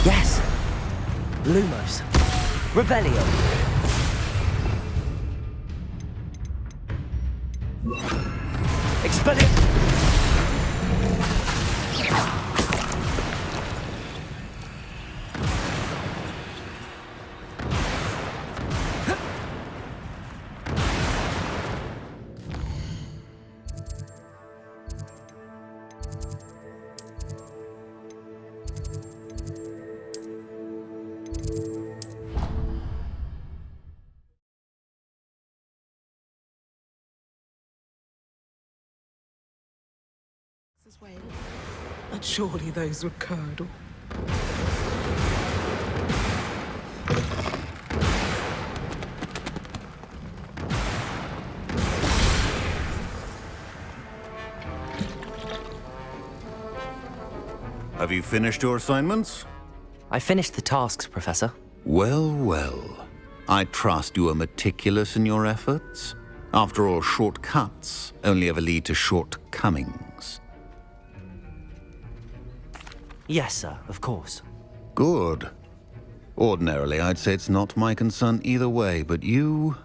Yes. Lumos. Revelio. Expelliarmus. As well. And surely those would curdle. Have you finished your assignments? I finished the tasks, Professor. Well, well. I trust you are meticulous in your efforts. After all, shortcuts only ever lead to shortcomings. Yes, sir, of course. Good. Ordinarily, I'd say it's not my concern either way, but you...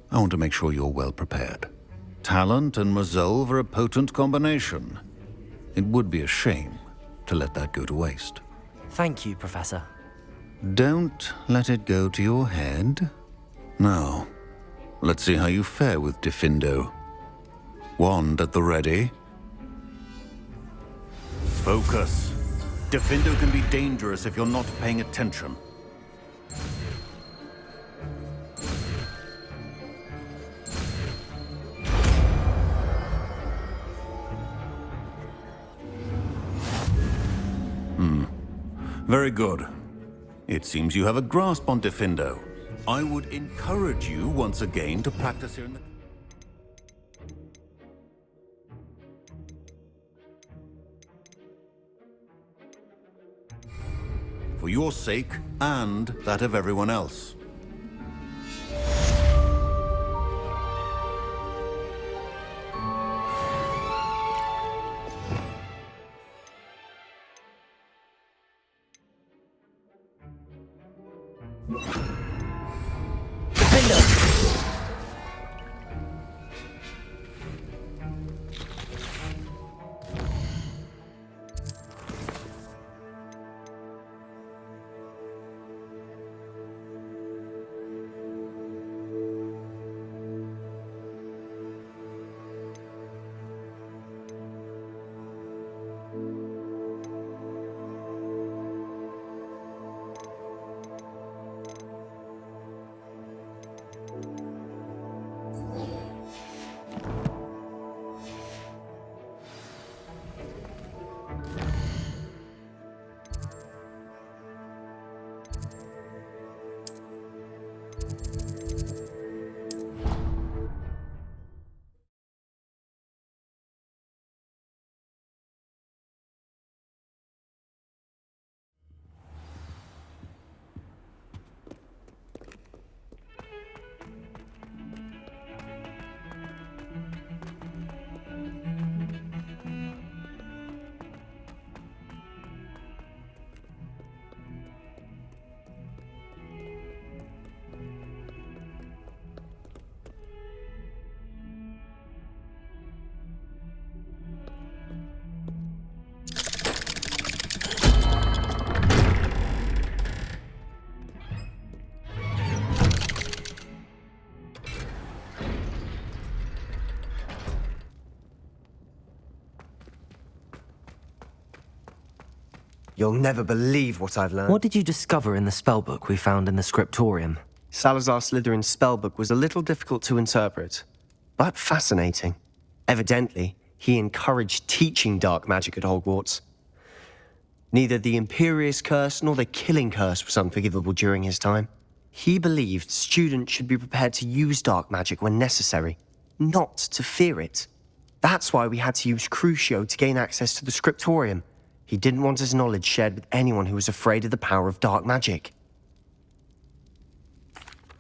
I want to make sure you're well prepared. Talent and resolve are a potent combination. It would be a shame to let that go to waste. Thank you, Professor. Don't let it go to your head. Now, let's see how you fare with Diffindo. Wand at the ready. Focus. Diffindo can be dangerous if you're not paying attention. Very good. It seems you have a grasp on Diffindo. I would encourage you once again to practice here in the... For your sake and that of everyone else. You'll never believe what I've learned. What did you discover in the spellbook we found in the scriptorium? Salazar Slytherin's spellbook was a little difficult to interpret, but fascinating. Evidently, he encouraged teaching dark magic at Hogwarts. Neither the Imperious Curse nor the Killing Curse was unforgivable during his time. He believed students should be prepared to use dark magic when necessary, not to fear it. That's why we had to use Crucio to gain access to the scriptorium. He didn't want his knowledge shared with anyone who was afraid of the power of dark magic.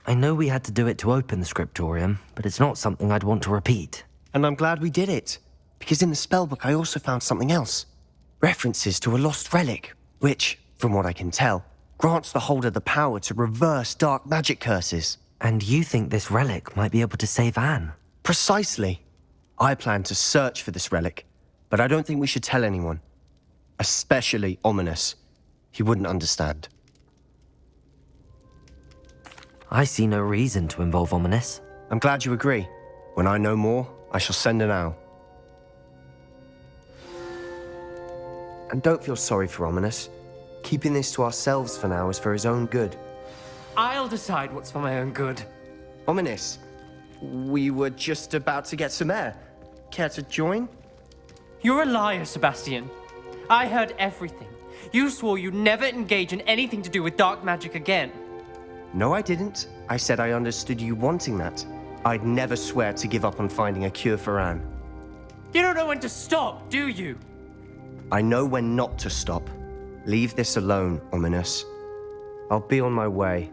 I know we had to do it to open the scriptorium, but it's not something I'd want to repeat. And I'm glad we did it, because in the spellbook I also found something else. References to a lost relic, which, from what I can tell, grants the holder the power to reverse dark magic curses. And you think this relic might be able to save Anne? Precisely. I plan to search for this relic, but I don't think we should tell anyone. Especially Ominous. He wouldn't understand. I see no reason to involve Ominous. I'm glad you agree. When I know more, I shall send an owl. And don't feel sorry for Ominous. Keeping this to ourselves for now is for his own good. I'll decide what's for my own good. Ominous, we were just about to get some air. Care to join? You're a liar, Sebastian. I heard everything. You swore you'd never engage in anything to do with dark magic again. No, I didn't. I said I understood you wanting that. I'd never swear to give up on finding a cure for Anne. You don't know when to stop, do you? I know when not to stop. Leave this alone, Ominous. I'll be on my way.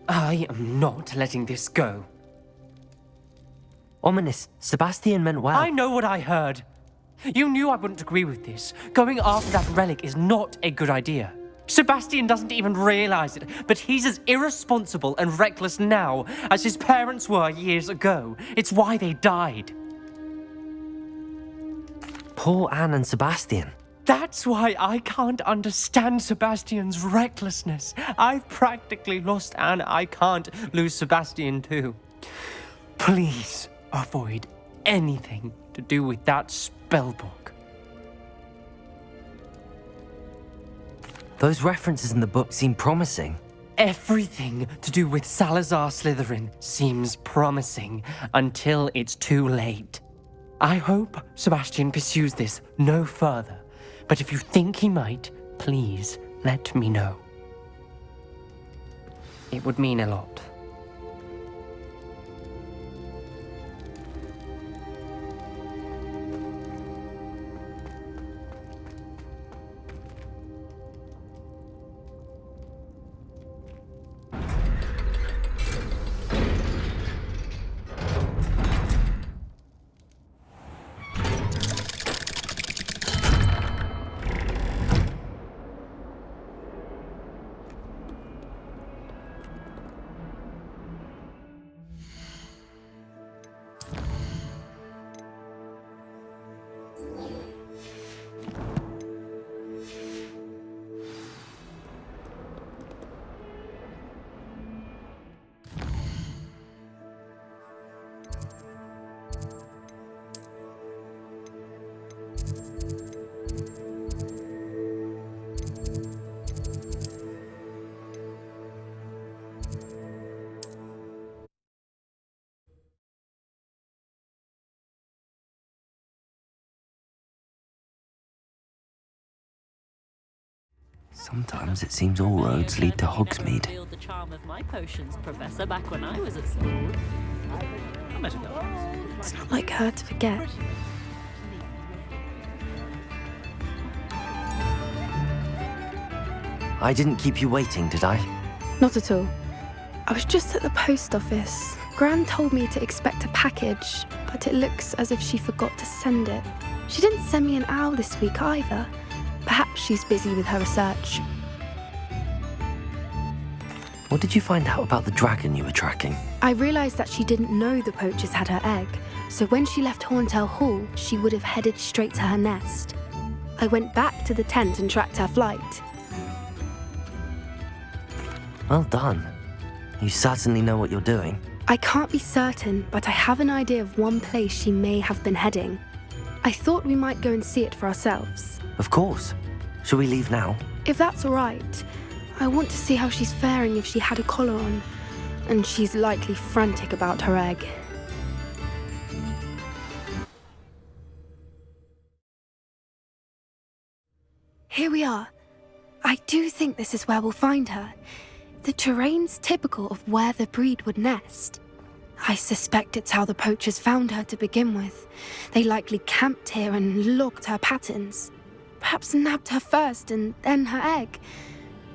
I am not letting this go. Ominous, Sebastian meant well. I know what I heard. You knew I wouldn't agree with this. Going after that relic is not a good idea. Sebastian doesn't even realize it, but he's as irresponsible and reckless now as his parents were years ago. It's why they died. Poor Anne and Sebastian. That's why I can't understand Sebastian's recklessness. I've practically lost Anne. I can't lose Sebastian too. Please avoid anything to do with that spellbook. Those references in the book seem promising. Everything to do with Salazar Slytherin seems promising until it's too late. I hope Sebastian pursues this no further, but if you think he might, please let me know. It would mean a lot. Sometimes it seems all roads lead to Hogsmeade. The charm of my potions, Professor, back when I was at school. I met a dog. It's not like her to forget. I didn't keep you waiting, did I? Not at all. I was just at the post office. Gran told me to expect a package, but it looks as if she forgot to send it. She didn't send me an owl this week either. Perhaps she's busy with her research. What did you find out about the dragon you were tracking? I realised that she didn't know the poachers had her egg, so when she left Horntail Hall, she would have headed straight to her nest. I went back to the tent and tracked her flight. Well done. You certainly know what you're doing. I can't be certain, but I have an idea of one place she may have been heading. I thought we might go and see it for ourselves. Of course. Shall we leave now? If that's all right. I want to see how she's faring if she had a collar on. And she's likely frantic about her egg. Here we are. I do think this is where we'll find her. The terrain's typical of where the breed would nest. I suspect it's how the poachers found her to begin with. They likely camped here and logged her patterns. Perhaps nabbed her first and then her egg.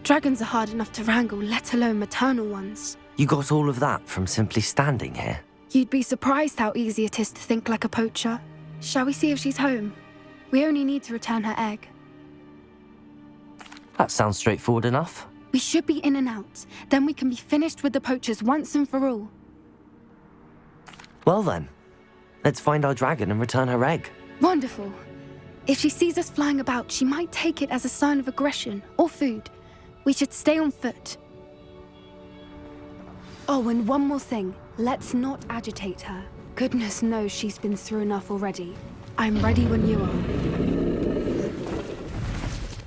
Dragons are hard enough to wrangle, let alone maternal ones. You got all of that from simply standing here? You'd be surprised how easy it is to think like a poacher. Shall we see if she's home? We only need to return her egg. That sounds straightforward enough. We should be in and out. Then we can be finished with the poachers once and for all. Well then, let's find our dragon and return her egg. Wonderful. If she sees us flying about, she might take it as a sign of aggression or food. We should stay on foot. Oh, and one more thing. Let's not agitate her. Goodness knows she's been through enough already. I'm ready when you are.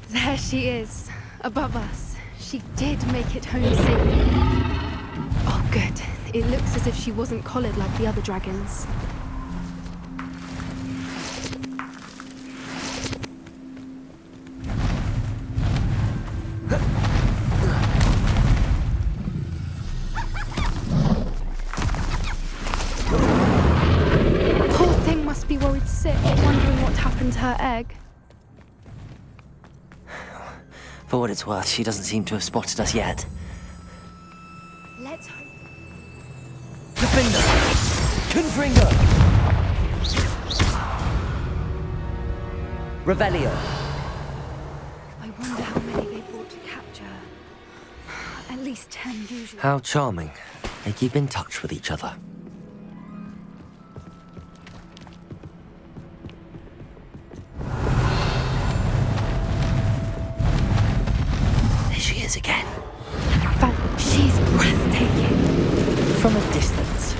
There she is, above us. She did make it home safely. Oh, good. It looks as if she wasn't collared like the other dragons. Poor thing must be worried sick, wondering what happened to her egg. For what it's worth, she doesn't seem to have spotted us yet. Let's hope. Defender! Confringo! Revelio! I wonder how many they brought to capture her. At least 10 usually. How charming. They keep in touch with each other. There she is again. She's breathtaking. From a distance.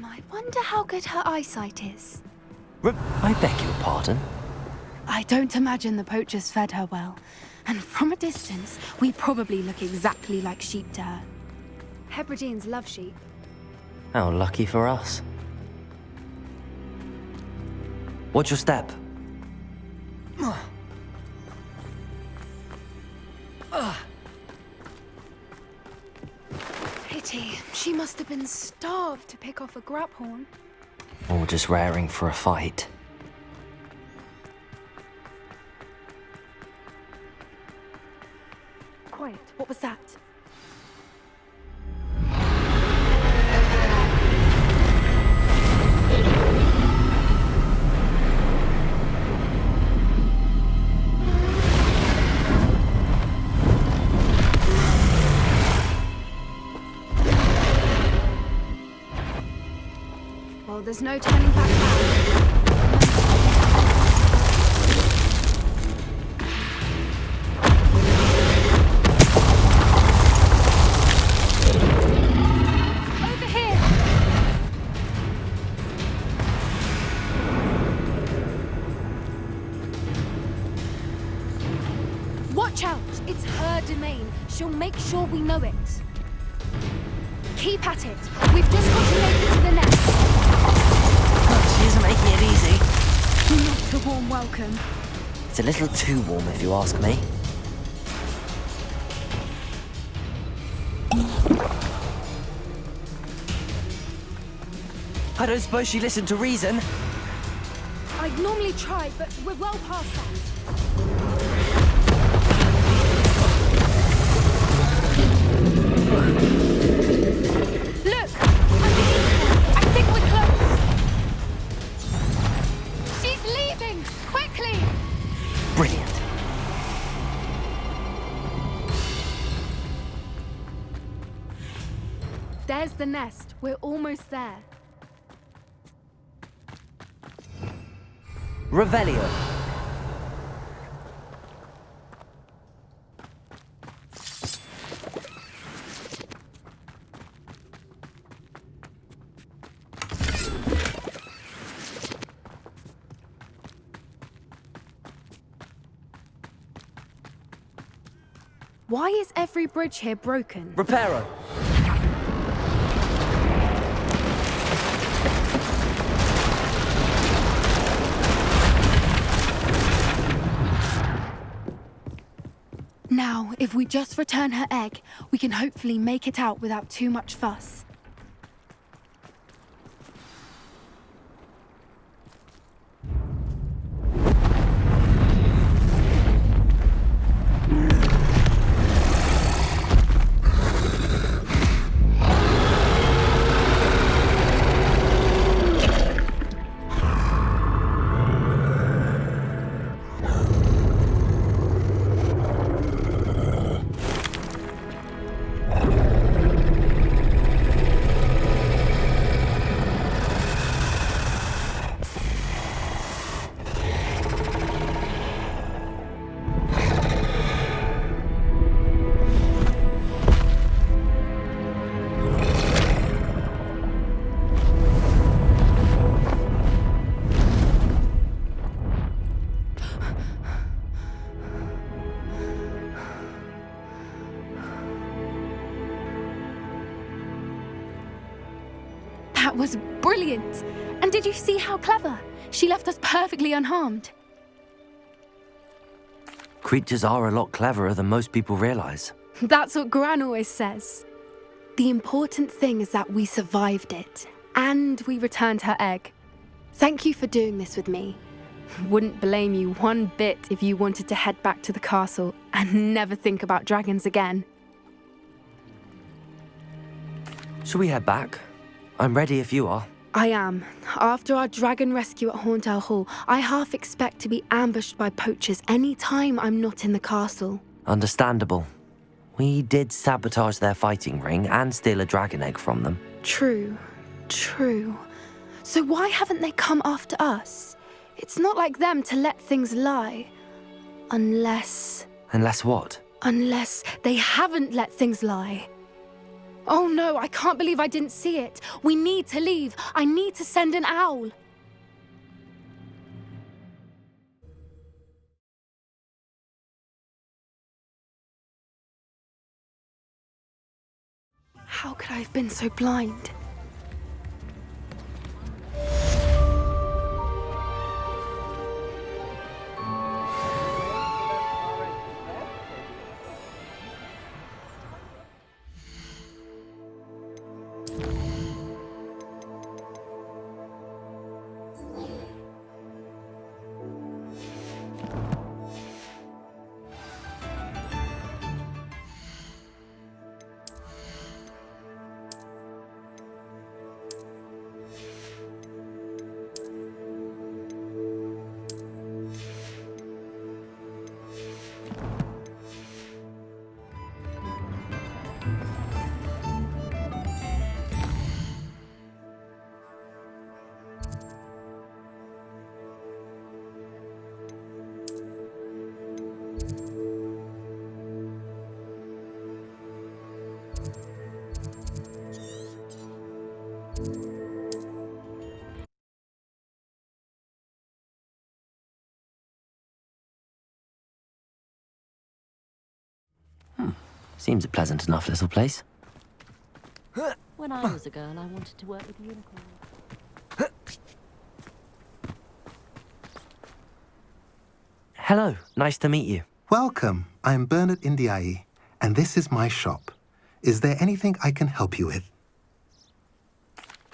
I wonder how good her eyesight is. I beg your pardon? I don't imagine the poachers fed her well. And from a distance, we probably look exactly like sheep to her. Hebrideans love sheep. How lucky for us. Watch your step. Pity. She must have been starved to pick off a graphorn. Or just raring for a fight. Quiet. What was that? Well, there's no turning back now. Over here! Watch out! It's her domain. She'll make sure we know it. Keep at it. We've just got to make it to the nest. She isn't making it easy. Not a warm welcome. It's a little too warm, if you ask me. I don't suppose she listened to reason. I'd normally try, but we're well past that. Look! Underneath her. I think we're close. She's leaving! Quickly! Brilliant. There's the nest. We're almost there. Revelio. Why is every bridge here broken? Reparo. Now, if we just return her egg, we can hopefully make it out without too much fuss. was brilliant. And did you see how clever? She left us perfectly unharmed. Creatures are a lot cleverer than most people realize. That's what Gran always says. The important thing is that we survived it, and we returned her egg. Thank you for doing this with me. Wouldn't blame you one bit if you wanted to head back to the castle and never think about dragons again. Shall we head back? I'm ready if you are. I am. After our dragon rescue at Horndale Hall, I half expect to be ambushed by poachers any time I'm not in the castle. Understandable. We did sabotage their fighting ring and steal a dragon egg from them. True. So why haven't they come after us? It's not like them to let things lie. Unless what? Unless they haven't let things lie. Oh no, I can't believe I didn't see it. We need to leave. I need to send an owl. How could I have been so blind? Seems a pleasant enough little place. When I was a girl, I wanted to work with unicorns. Hello, nice to meet you. Welcome. I'm Bernard Indiai, and this is my shop. Is there anything I can help you with?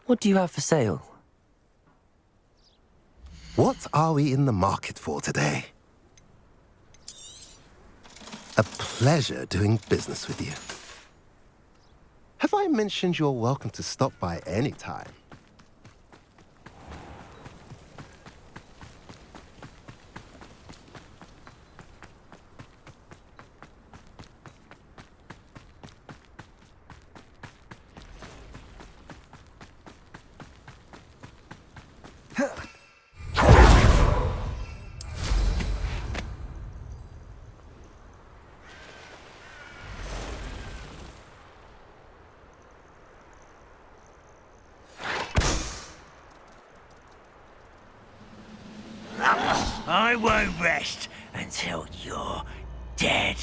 What do you have for sale? What are we in the market for today? A pleasure doing business with you. Have I mentioned you're welcome to stop by any time? I won't rest until you're dead.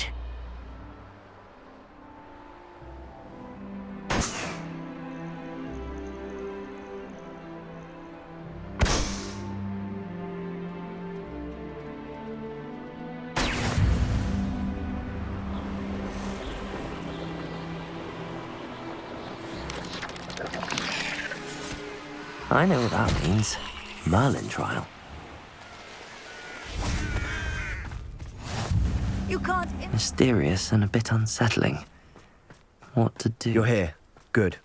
I know what that means. Merlin trial. You can't... Mysterious and a bit unsettling. What to do? You're here. Good.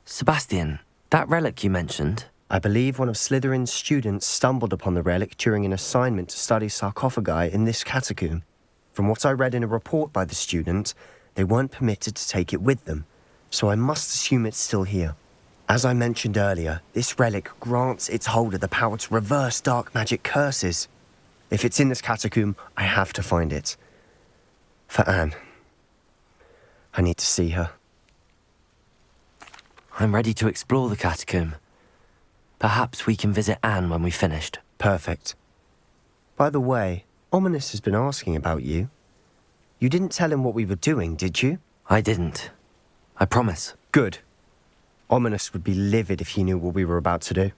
Sebastian, that relic you mentioned. I believe one of Slytherin's students stumbled upon the relic during an assignment to study sarcophagi in this catacomb. From what I read in a report by the student, they weren't permitted to take it with them, so I must assume it's still here. As I mentioned earlier, this relic grants its holder the power to reverse dark magic curses. If it's in this catacomb, I have to find it. For Anne. I need to see her. I'm ready to explore the catacomb. Perhaps we can visit Anne when we've finished. Perfect. By the way, Ominous has been asking about you. You didn't tell him what we were doing, did you? I didn't. I promise. Good. Ominous would be livid if he knew what we were about to do.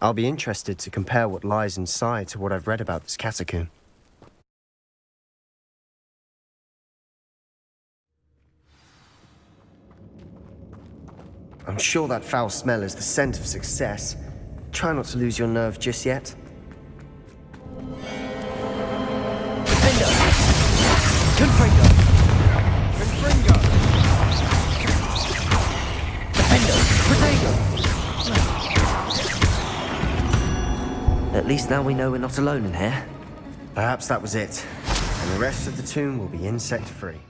I'll be interested to compare what lies inside to what I've read about this catacomb. I'm sure that foul smell is the scent of success. Try not to lose your nerve just yet. Defender! Confringo! Confringo! Defender! Protego! At least now we know we're not alone in here. Perhaps that was it, and the rest of the tomb will be insect-free.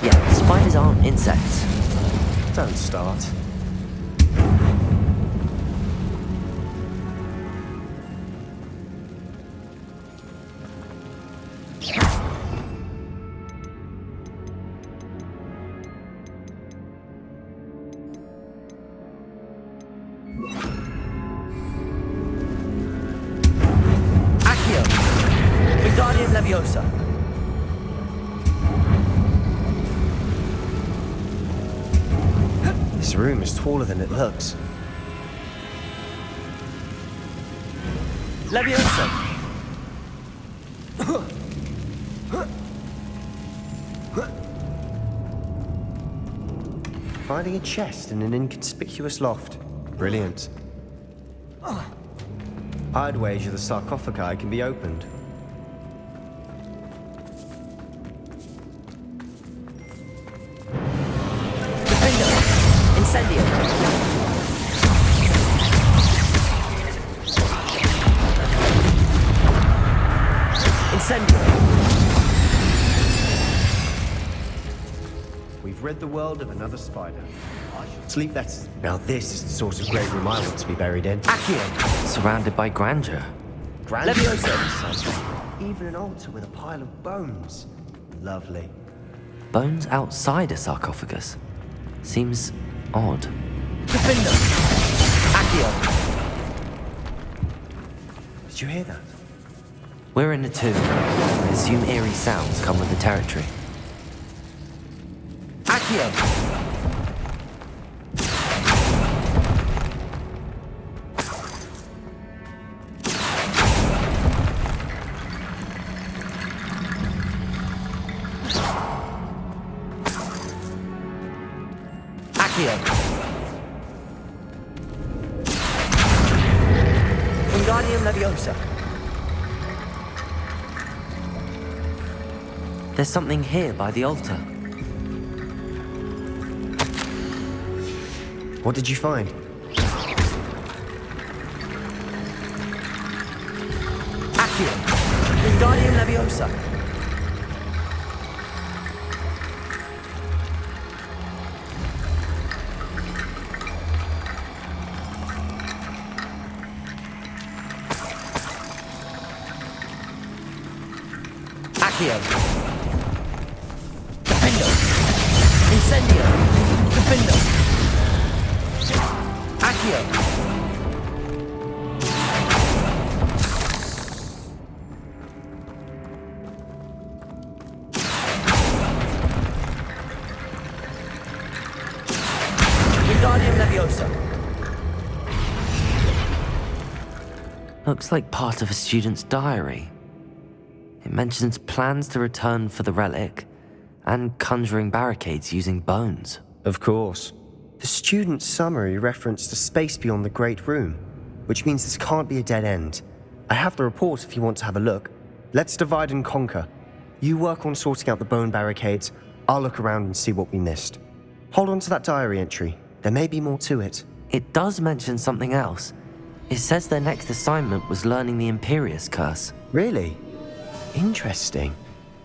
Yeah, spiders aren't insects. Don't start. Accio! Wingardium Leviosa! This room is taller than it looks. Leviosa! Finding a chest in an inconspicuous loft. Brilliant. I'd wager the sarcophagi can be opened. Incendio! Incendio! We've rid the world of another spider. I should sleep better. Now this is the sort of great room I want to be buried in. Accio! Surrounded by grandeur. Leviosa! Even an altar with a pile of bones. Lovely. Bones outside a sarcophagus. Seems odd. Defender! Accio! Did you hear that? We're in a tomb. I assume eerie sounds come with the territory. Accio! Accio! Wingardium Leviosa! There's something here by the altar. What did you find? Accio! Wingardium Leviosa! Accio! Defendo! Incendio! Defendo! Accio! Wingardium Leviosa! Looks like part of a student's diary. It mentions plans to return for the relic and conjuring barricades using bones. Of course. The student's summary referenced a space beyond the Great Room, which means this can't be a dead end. I have the report if you want to have a look. Let's divide and conquer. You work on sorting out the bone barricades. I'll look around and see what we missed. Hold on to that diary entry. There may be more to it. It does mention something else. It says their next assignment was learning the Imperious Curse. Really? Interesting.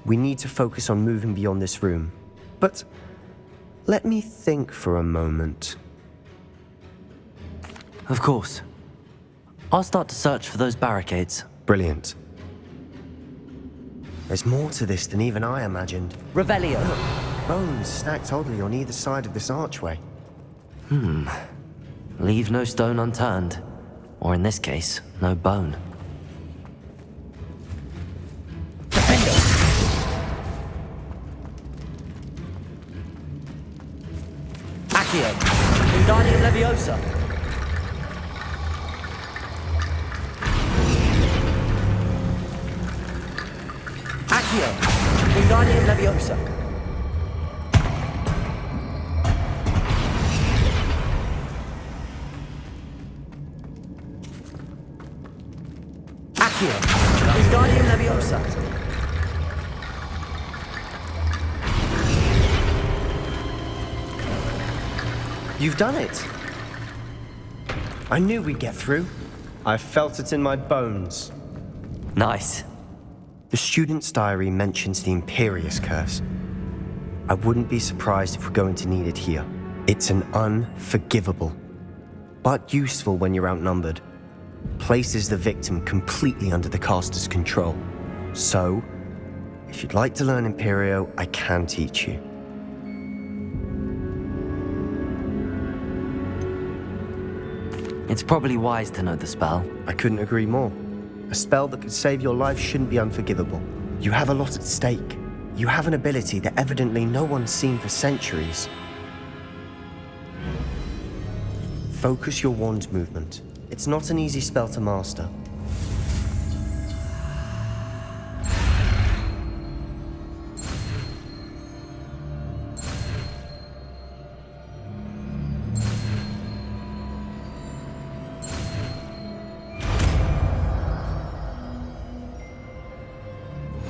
We need to focus on moving beyond this room. But let me think for a moment. Of course. I'll start to search for those barricades. Brilliant. There's more to this than even I imagined. Revelio! Bones stacked oddly on either side of this archway. Leave no stone unturned. Or in this case, no bone. Accio. Wingardium Leviosa. Accio. Wingardium Leviosa. Accio. Wingardium Leviosa. You've done it. I knew we'd get through. I felt it in my bones. Nice. The student's diary mentions the Imperious Curse. I wouldn't be surprised if we're going to need it here. It's an unforgivable, but useful when you're outnumbered. Places the victim completely under the caster's control. So, if you'd like to learn Imperio, I can teach you. It's probably wise to know the spell. I couldn't agree more. A spell that could save your life shouldn't be unforgivable. You have a lot at stake. You have an ability that evidently no one's seen for centuries. Focus your wand movement. It's not an easy spell to master.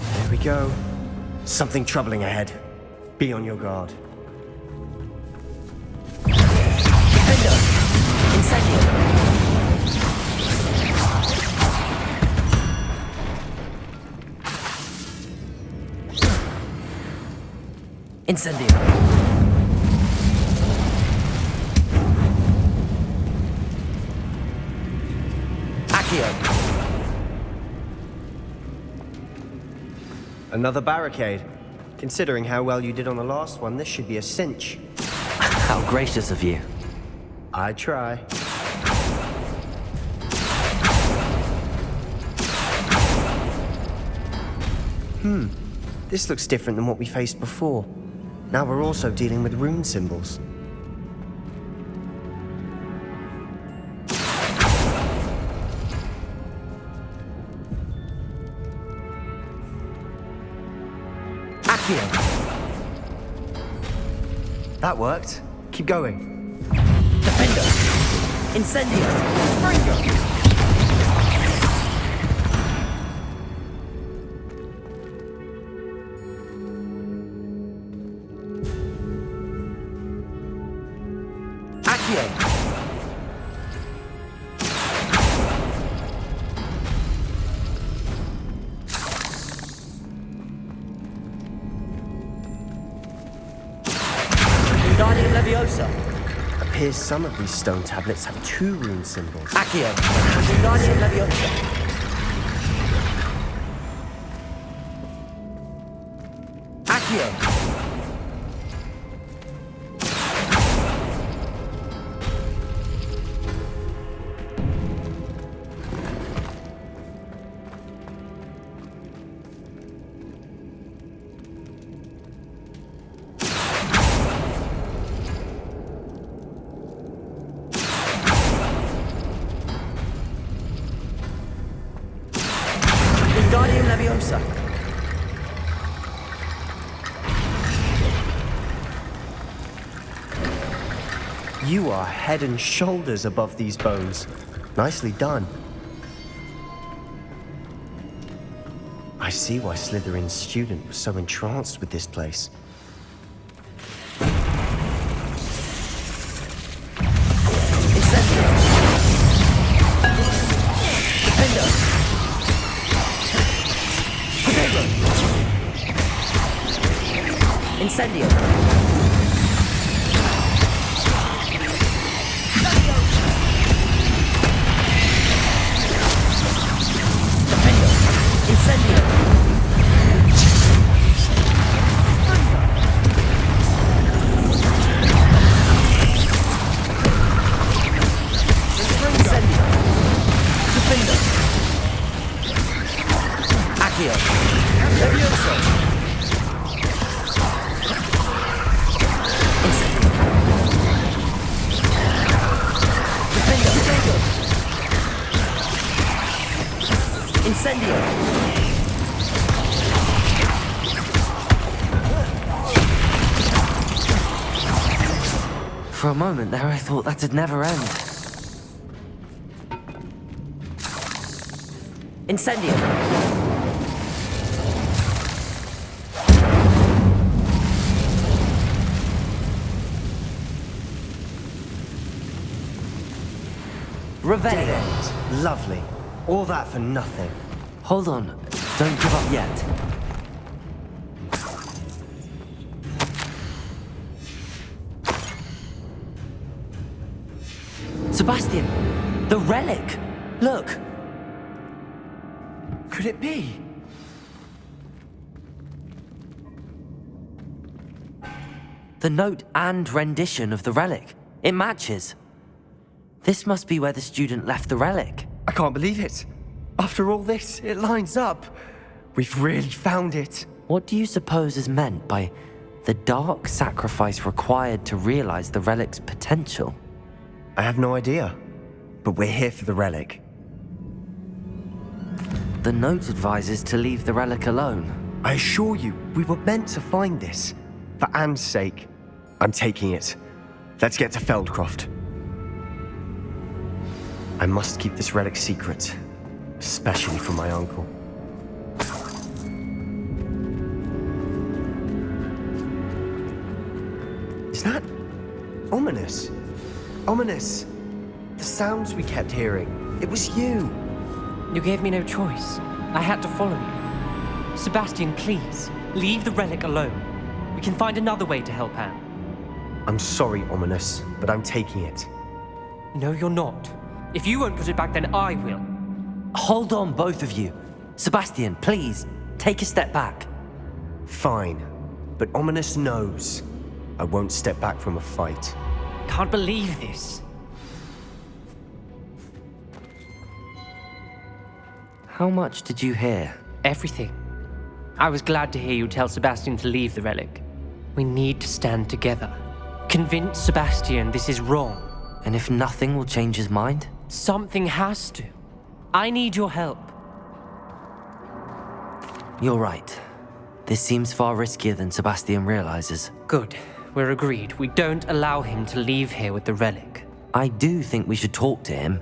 There we go. Something troubling ahead. Be on your guard. Defender. Incendio. Incendio. Accio. Another barricade. Considering how well you did on the last one, this should be a cinch. How gracious of you. I try. This looks different than what we faced before. Now we're also dealing with rune symbols. Accio. That worked. Keep going. Defender. Incendio. Springer. Accio. Wingardium Leviosa. Appears some of these stone tablets have 2 rune symbols. Accio. Wingardium Leviosa. Accio. Wingardium Leviosa. You are head and shoulders above these bones. Nicely done. I see why Slytherin's student was so entranced with this place. Incendio. Defender. Potato. Incendio. Defender. Incendio. Incendio. Defender. Accio. Levioso. For a moment there, I thought that'd never end. Incendium! Dead end. Lovely. All that for nothing. Hold on. Don't give up yet. Sebastian! The relic! Look! Could it be? The note and rendition of the relic. It matches. This must be where the student left the relic. I can't believe it. After all this, it lines up. We've really found it. What do you suppose is meant by the dark sacrifice required to realize the relic's potential? I have no idea. But we're here for the relic. The note advises to leave the relic alone. I assure you, we were meant to find this. For Anne's sake. I'm taking it. Let's get to Feldcroft. I must keep this relic secret. Especially from my uncle. Is that ominous? Ominous. The sounds we kept hearing. It was you. You gave me no choice. I had to follow you. Sebastian, please, leave the relic alone. We can find another way to help Anne. I'm sorry, Ominous, but I'm taking it. No, you're not. If you won't put it back, then I will. Hold on, both of you. Sebastian, please, take a step back. Fine, but Ominous knows. I won't step back from a fight. Can't believe this. How much did you hear? Everything. I was glad to hear you tell Sebastian to leave the relic. We need to stand together. Convince Sebastian this is wrong. And if nothing will change his mind? Something has to. I need your help. You're right. This seems far riskier than Sebastian realizes. Good. We're agreed. We don't allow him to leave here with the relic. I do think we should talk to him,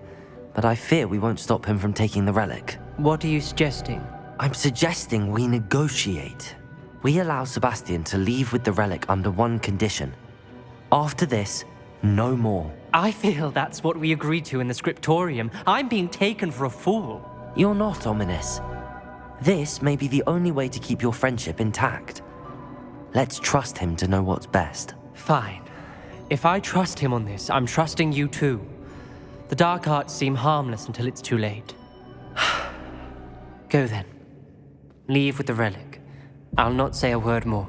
but I fear we won't stop him from taking the relic. What are you suggesting? I'm suggesting we negotiate. We allow Sebastian to leave with the relic under one condition. After this, no more. I feel that's what we agreed to in the scriptorium. I'm being taken for a fool. You're not, Ominous. This may be the only way to keep your friendship intact. Let's trust him to know what's best. Fine. If I trust him on this, I'm trusting you too. The dark arts seem harmless until it's too late. Go then. Leave with the relic. I'll not say a word more.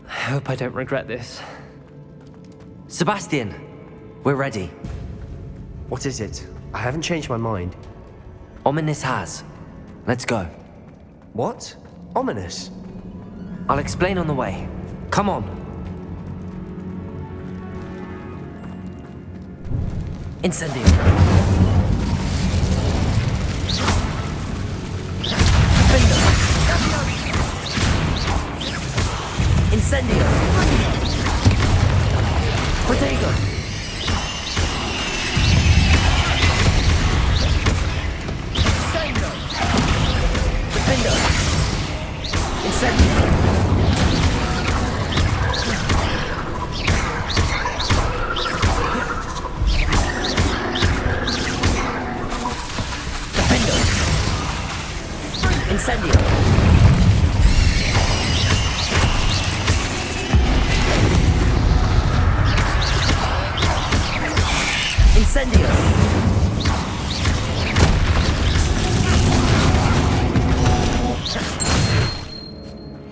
I hope I don't regret this. Sebastian, we're ready. What is it? I haven't changed my mind. Ominous has. Let's go. What? Ominous? I'll explain on the way. Come on. Incendium. Incendio! Protego! Defender! Incendio! Defender! Incendio! Incendio!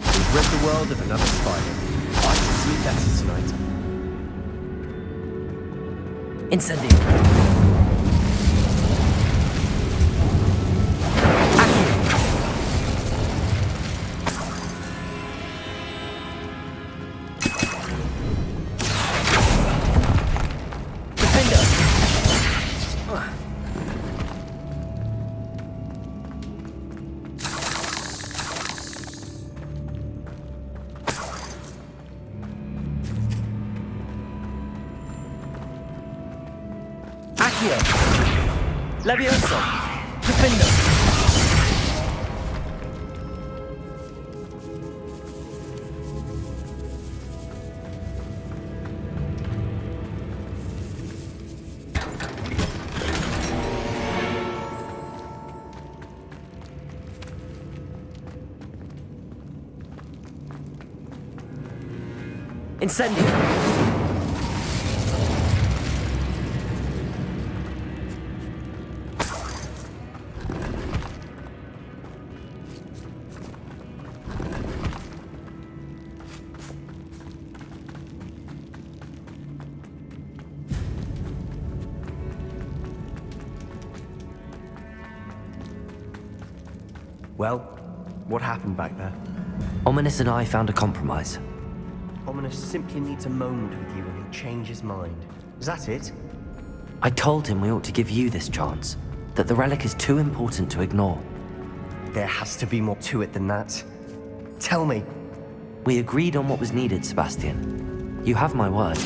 We've rid the world of another spider. I can sleep better tonight. Incendio! Accio. Levioso. Defendo. Incendio. Well, what happened back there? Ominous and I found a compromise. Ominous simply needs a moment with you and he'll change his mind. Is that it? I told him we ought to give you this chance, that the relic is too important to ignore. There has to be more to it than that. Tell me. We agreed on what was needed, Sebastian. You have my word.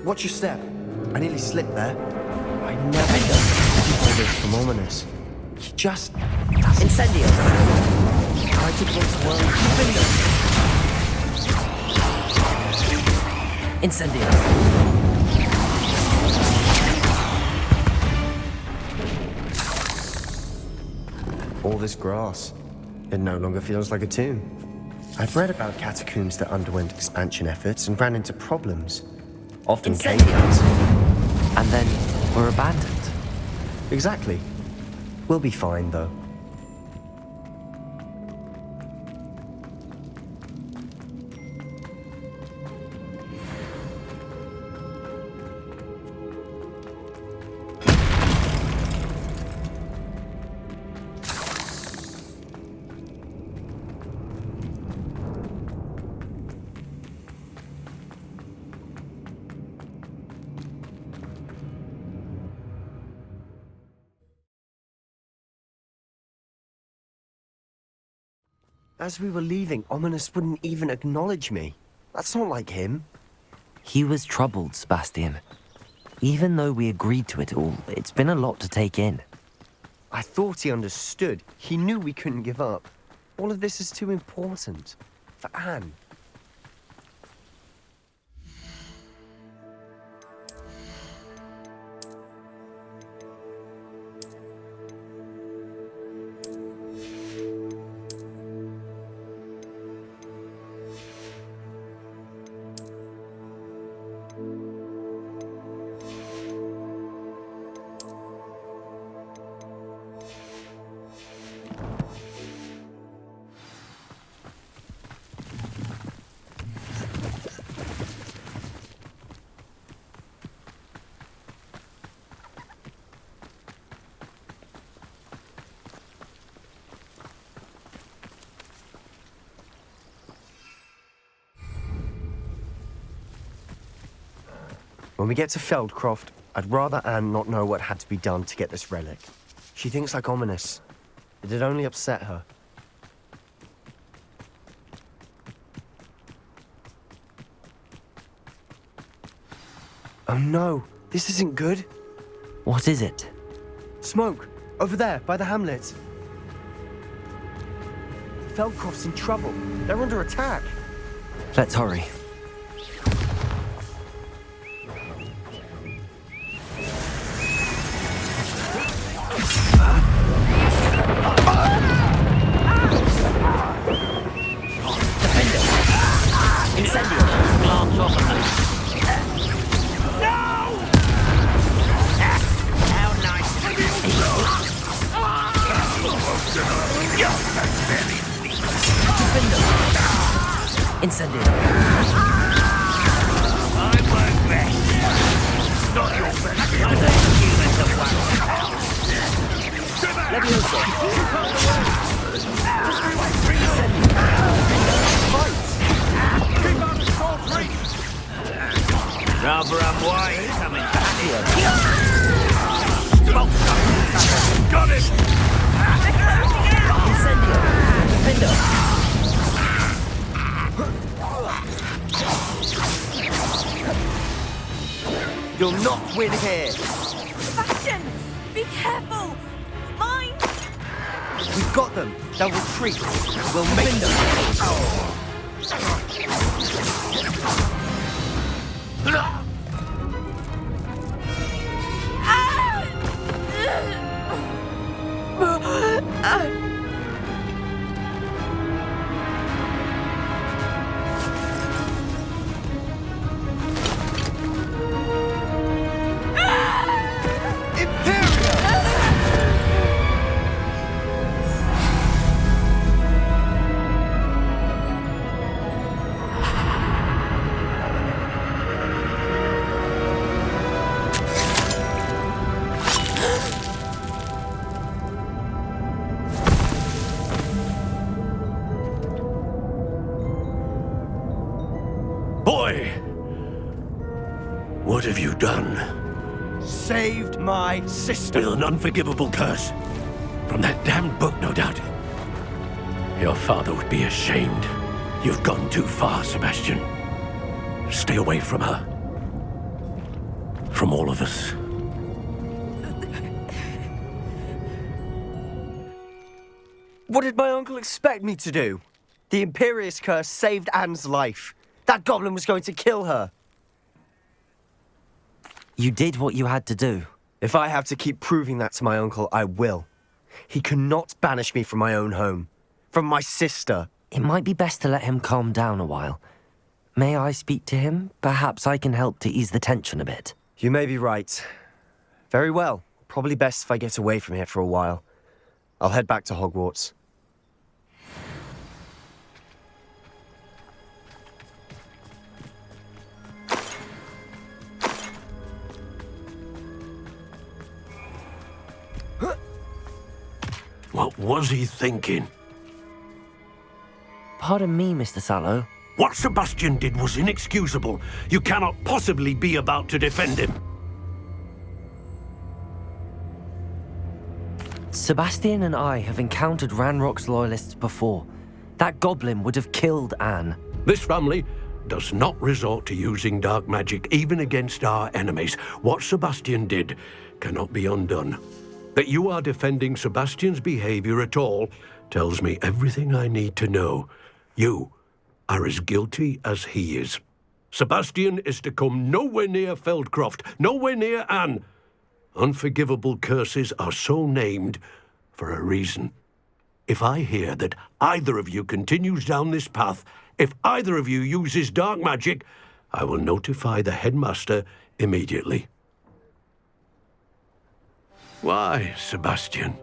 Watch your step. I nearly slipped there. I never done this from Ominous. He just doesn't. Incendio. Try to block world. Incendio. All this grass. It no longer feels like a tomb. I've read about catacombs that underwent expansion efforts and ran into problems. Often chaos. And then were abandoned. Exactly. We'll be fine, though. As we were leaving, Ominous wouldn't even acknowledge me. That's not like him. He was troubled, Sebastian. Even though we agreed to it all, it's been a lot to take in. I thought he understood. He knew we couldn't give up. All of this is too important. For Anne. When we get to Feldcroft, I'd rather Anne not know what had to be done to get this relic. She thinks like Ominous. It'd only upset her. Oh no, this isn't good. What is it? Smoke, over there, by the hamlet. Feldcroft's in trouble. They're under attack. Let's hurry. Incendio. I won't rest. Not your best. I don't humans of Levioso. Keep on the short reach. Rather unwise coming back here. Got it! Incendio. Defendo. You'll not win here. Sebastian! Be careful! Mine! We've got them. They'll retreat. We'll make them. Boy! What have you done? Saved my sister. With an unforgivable curse. From that damned book, no doubt. Your father would be ashamed. You've gone too far, Sebastian. Stay away from her. From all of us. What did my uncle expect me to do? The Imperious curse saved Anne's life. That goblin was going to kill her. You did what you had to do. If I have to keep proving that to my uncle, I will. He cannot banish me from my own home. From my sister. It might be best to let him calm down a while. May I speak to him? Perhaps I can help to ease the tension a bit. You may be right. Very well. Probably best if I get away from here for a while. I'll head back to Hogwarts. What was he thinking? Pardon me, Mr. Sallow. What Sebastian did was inexcusable. You cannot possibly be about to defend him. Sebastian and I have encountered Ranrock's loyalists before. That goblin would have killed Anne. This family does not resort to using dark magic even against our enemies. What Sebastian did cannot be undone. That you are defending Sebastian's behavior at all tells me everything I need to know. You are as guilty as he is. Sebastian is to come nowhere near Feldcroft, nowhere near Anne. Unforgivable curses are so named for a reason. If I hear that either of you continues down this path, if either of you uses dark magic, I will notify the headmaster immediately. Why, Sebastian?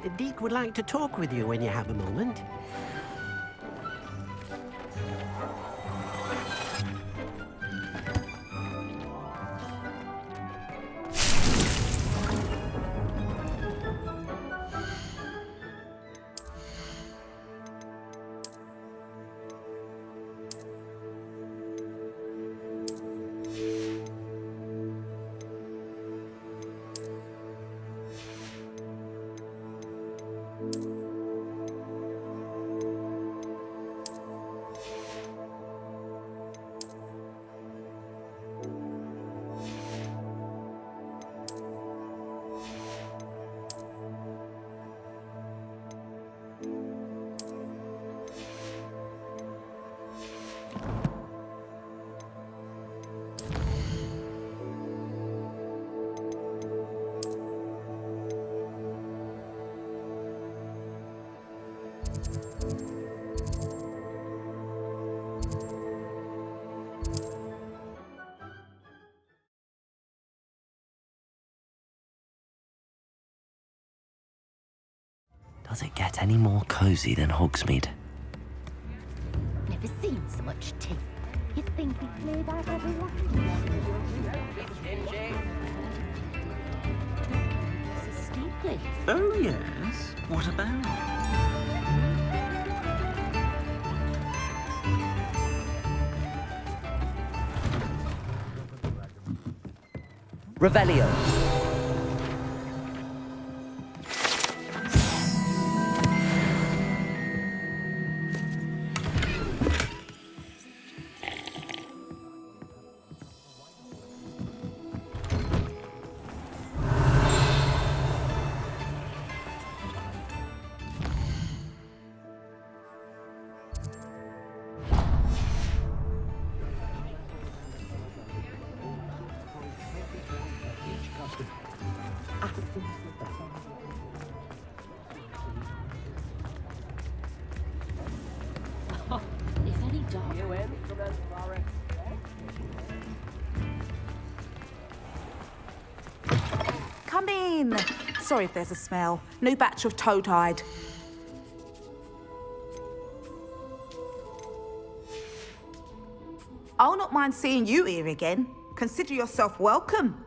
The Deek would like to talk with you when you have a moment. Does it get any more cozy than Hogsmeade? much tea. You'd think we played out every This is steeply. Oh, yes. What about? Revelio. If any dark... Come in. Sorry if there's a smell. New batch of toad-hide. I'll not mind seeing you here again. Consider yourself welcome.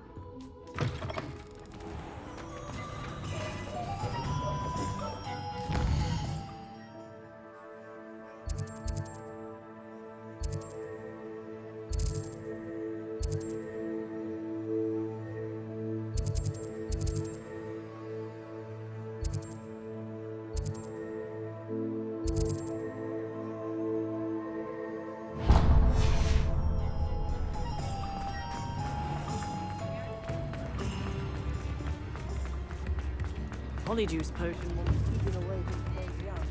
Polyjuice potion will keep it away from those young.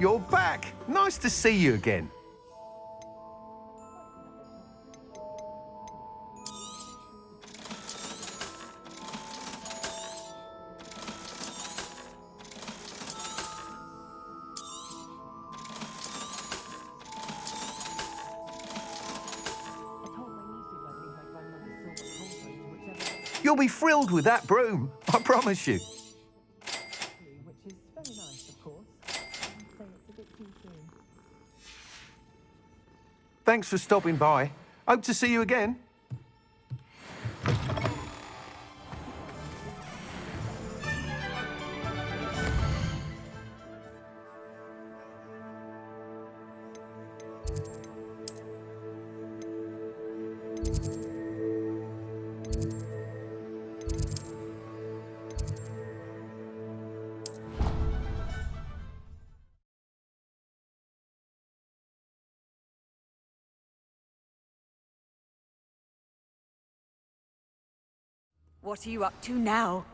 You're back. Nice to see you again. You'll be thrilled with that broom, I promise you. Which is very nice, of course. I'd say it's a bit too soon. Thanks for stopping by. Hope to see you again. What are you up to now?